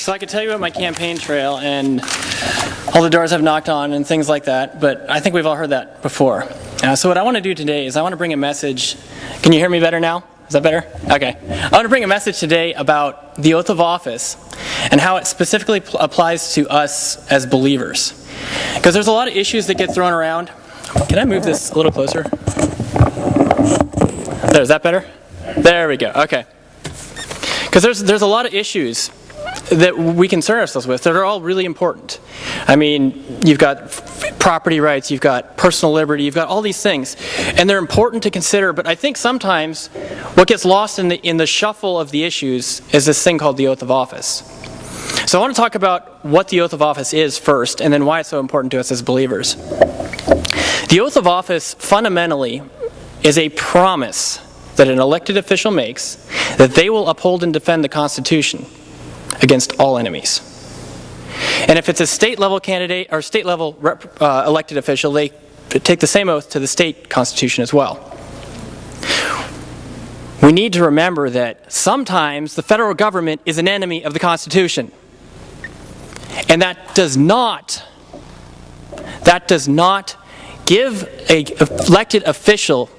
So I could tell you about my campaign trail and all the doors I've knocked on and things like that, but I think we've all heard that before. So what I want to do today is I want to bring a message. Can you hear me better now? Is that better? Okay. I want to bring a message today about the oath of office and how it specifically applies to us as believers. Because there's a lot of issues that get thrown around. Can I move this a little closer? There, is that better? There we go. Okay. Because there's a lot of issues that we concern ourselves with that are all really important. I mean, you've got property rights, you've got personal liberty, you've got all these things, and they're important to consider. But I think sometimes what gets lost in the shuffle of the issues is this thing called the oath of office. So I want to talk about what the oath of office is first, and then why it's so important to us as believers. The oath of office fundamentally is a promise that an elected official makes that they will uphold and defend the Constitution against all enemies. And if it's a state-level candidate or state-level elected official, they take the same oath to the state constitution as well. We need to remember that sometimes the federal government is an enemy of the Constitution. And that does not give an elected official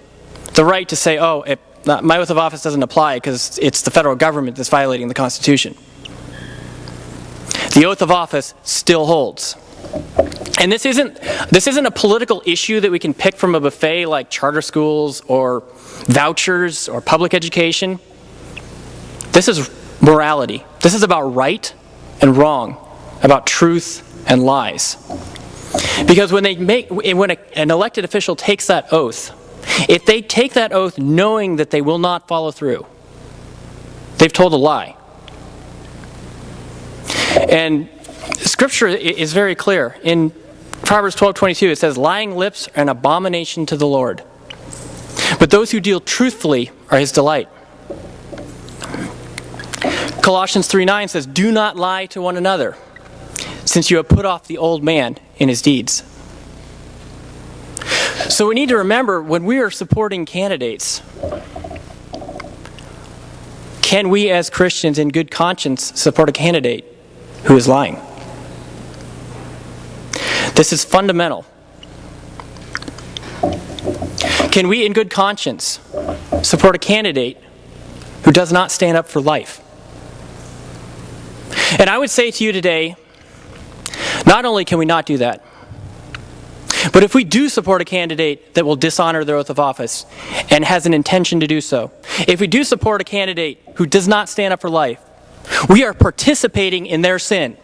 the right to say, oh, my oath of office doesn't apply because it's the federal government that's violating the Constitution. The oath of office still holds. And this isn't a political issue that we can pick from a buffet like charter schools or vouchers or public education. This is morality. This is about right and wrong, about truth and lies. Because when an elected official takes that oath, if they take that oath knowing that they will not follow through, they've told a lie. And Scripture is very clear. In Proverbs 12:22, it says, lying lips are an abomination to the Lord, but those who deal truthfully are his delight. Colossians 3:9 says, do not lie to one another, since you have put off the old man in his deeds. So we need to remember when we are supporting candidates, can we as Christians in good conscience support a candidate who is lying? This is fundamental. Can we in good conscience support a candidate who does not stand up for life? And I would say to you today, not only can we not do that, but if we do support a candidate that will dishonor their oath of office and has an intention to do so, if we do support a candidate who does not stand up for life, we are participating in their sin.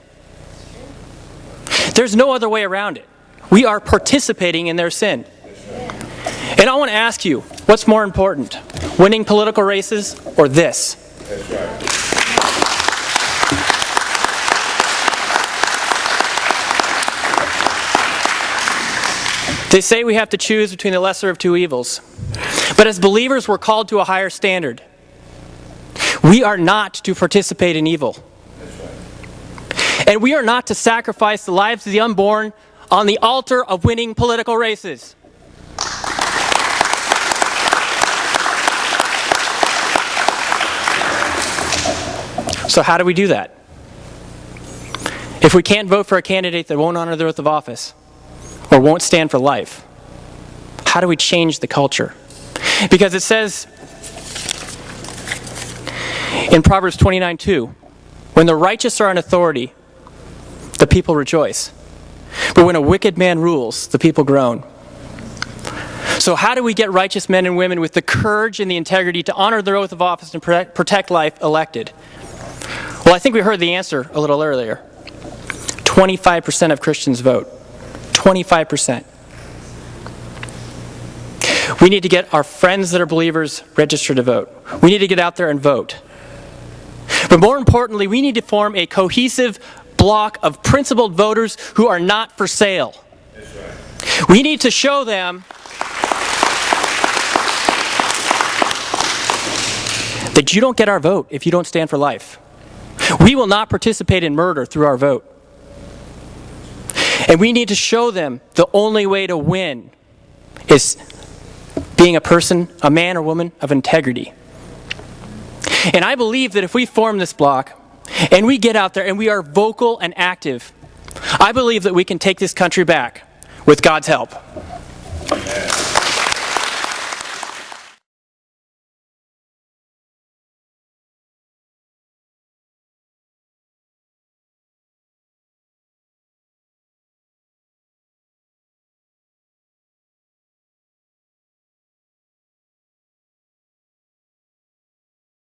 There's no other way around it. We are participating in their sin. And I want to ask you, what's more important? Winning political races or this? That's right. They say we have to choose between the lesser of two evils. But as believers, we're called to a higher standard. We are not to participate in evil. And we are not to sacrifice the lives of the unborn on the altar of winning political races. So how do we do that? If we can't vote for a candidate that won't honor their oath of office or won't stand for life, how do we change the culture? Because it says in Proverbs 29:2, when the righteous are in authority, the people rejoice. But when a wicked man rules, the people groan. So how do we get righteous men and women with the courage and the integrity to honor their oath of office and protect life elected? Well, I think we heard the answer a little earlier. 25% of Christians vote. 25%. We need to get our friends that are believers registered to vote. We need to get out there and vote. But more importantly, we need to form a cohesive block of principled voters who are not for sale. That's right. We need to show them that you don't get our vote if you don't stand for life. We will not participate in murder through our vote. And we need to show them the only way to win is being a person, a man or woman of integrity. And I believe that if we form this block, and we get out there and we are vocal and active, I believe that we can take this country back with God's help.